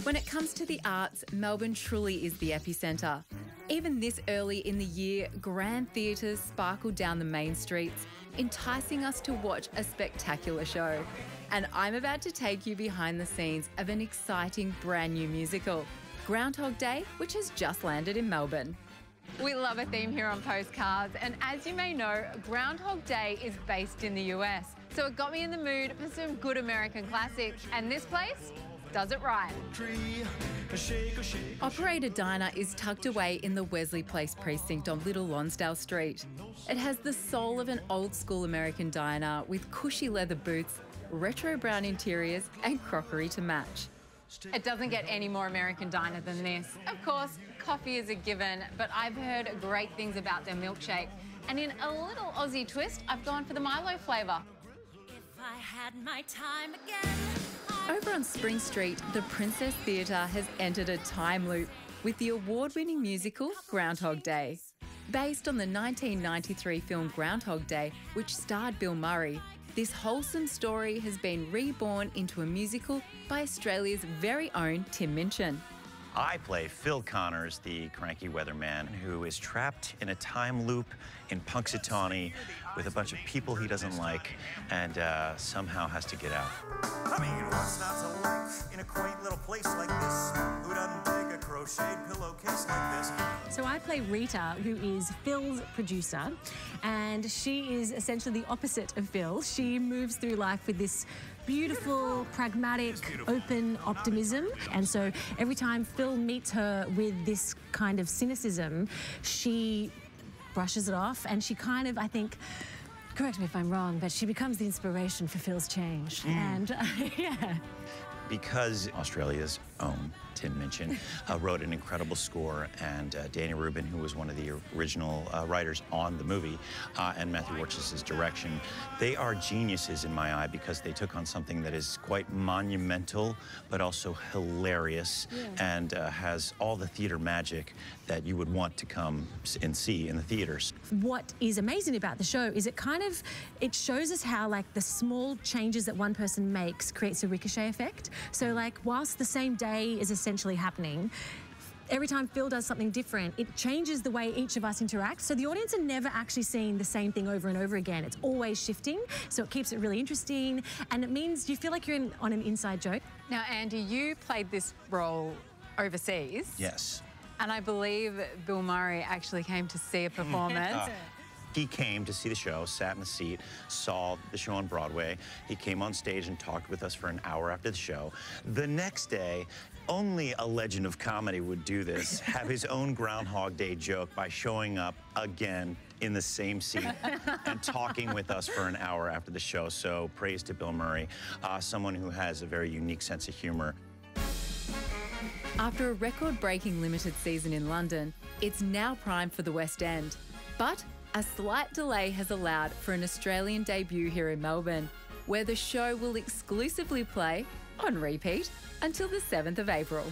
When it comes to the arts, Melbourne truly is the epicentre. Even this early in the year, grand theatres sparkle down the main streets, enticing us to watch a spectacular show. And I'm about to take you behind the scenes of an exciting brand new musical, Groundhog Day, which has just landed in Melbourne. We love a theme here on Postcards, and as you may know, Groundhog Day is based in the US. So it got me in the mood for some good American classics, and this place does it right. Operator Diner is tucked away in the Wesley Place precinct on Little Lonsdale Street. It has the soul of an old-school American diner with cushy leather booths, retro brown interiors and crockery to match. It doesn't get any more American diner than this. Of course, coffee is a given, but I've heard great things about their milkshake. And in a little Aussie twist, I've gone for the Milo flavour. If I had my time again. Over on Spring Street, the Princess Theatre has entered a time loop with the award-winning musical Groundhog Day. Based on the 1993 film Groundhog Day, which starred Bill Murray, this wholesome story has been reborn into a musical by Australia's very own Tim Minchin. I play Phil Connors, the cranky weatherman who is trapped in a time loop in Punxsutawney with a bunch of people he doesn't like and somehow has to get out. I mean, what's not to like in a quaint little place like this? Who doesn't dig a crocheted pillowcase like this? So I play Rita, who is Phil's producer, and she is essentially the opposite of Phil. She moves through life with this beautiful, pragmatic, open optimism. And so every time Phil meets her with this kind of cynicism, she brushes it off and she kind of, I think, correct me if I'm wrong, but she becomes the inspiration for Phil's change. And yeah. Because Australia's own Tim Minchin wrote an incredible score, and Danny Rubin, who was one of the original writers on the movie, and Matthew Warchus' direction, they are geniuses in my eye because they took on something that is quite monumental but also hilarious and has all the theater magic that you would want to come and see in the theaters. What is amazing about the show is it shows us how like the small changes that one person makes creates a ricochet effect. So like whilst the same day is essentially happening, every time Phil does something different, it changes the way each of us interact. So the audience are never actually seeing the same thing over and over again. It's always shifting, so it keeps it really interesting. And it means you feel like you're on an inside joke. Now, Andy, you played this role overseas. Yes. And I believe Bill Murray actually came to see a performance. He came to see the show, sat in the seat, saw the show on Broadway. He came on stage and talked with us for an hour after the show. The next day, only a legend of comedy would do this, have his own Groundhog Day joke by showing up again in the same seat and talking with us for an hour after the show. So praise to Bill Murray, someone who has a very unique sense of humor. After a record-breaking limited season in London, it's now primed for the West End. But a slight delay has allowed for an Australian debut here in Melbourne, where the show will exclusively play on repeat until the 7th of April.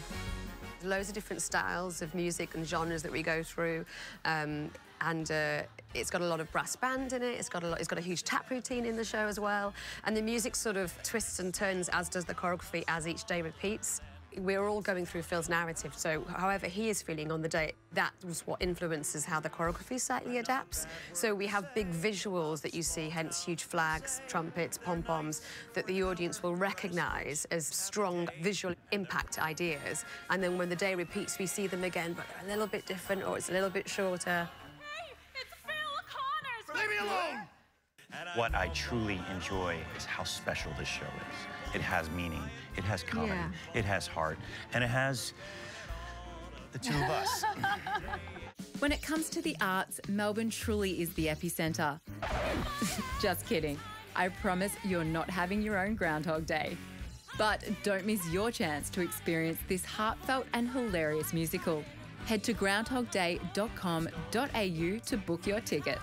Loads of different styles of music and genres that we go through, and it's got a lot of brass band in it. It's got a huge tap routine in the show as well, and the music sort of twists and turns, as does the choreography, as each day repeats. We're all going through Phil's narrative, so however he is feeling on the day, that was what influences how the choreography slightly adapts. So we have big visuals that you see, hence huge flags, trumpets, pom-poms, that the audience will recognise as strong visual impact ideas. And then when the day repeats, we see them again, but they're a little bit different or it's a little bit shorter. Hey, it's Phil Connors! Leave me alone! What I truly enjoy is how special this show is. It has meaning, it has comedy, it has heart, and it has the two of us. When it comes to the arts, Melbourne truly is the epicentre. Just kidding. I promise you're not having your own Groundhog Day. But don't miss your chance to experience this heartfelt and hilarious musical. Head to groundhogday.com.au to book your tickets.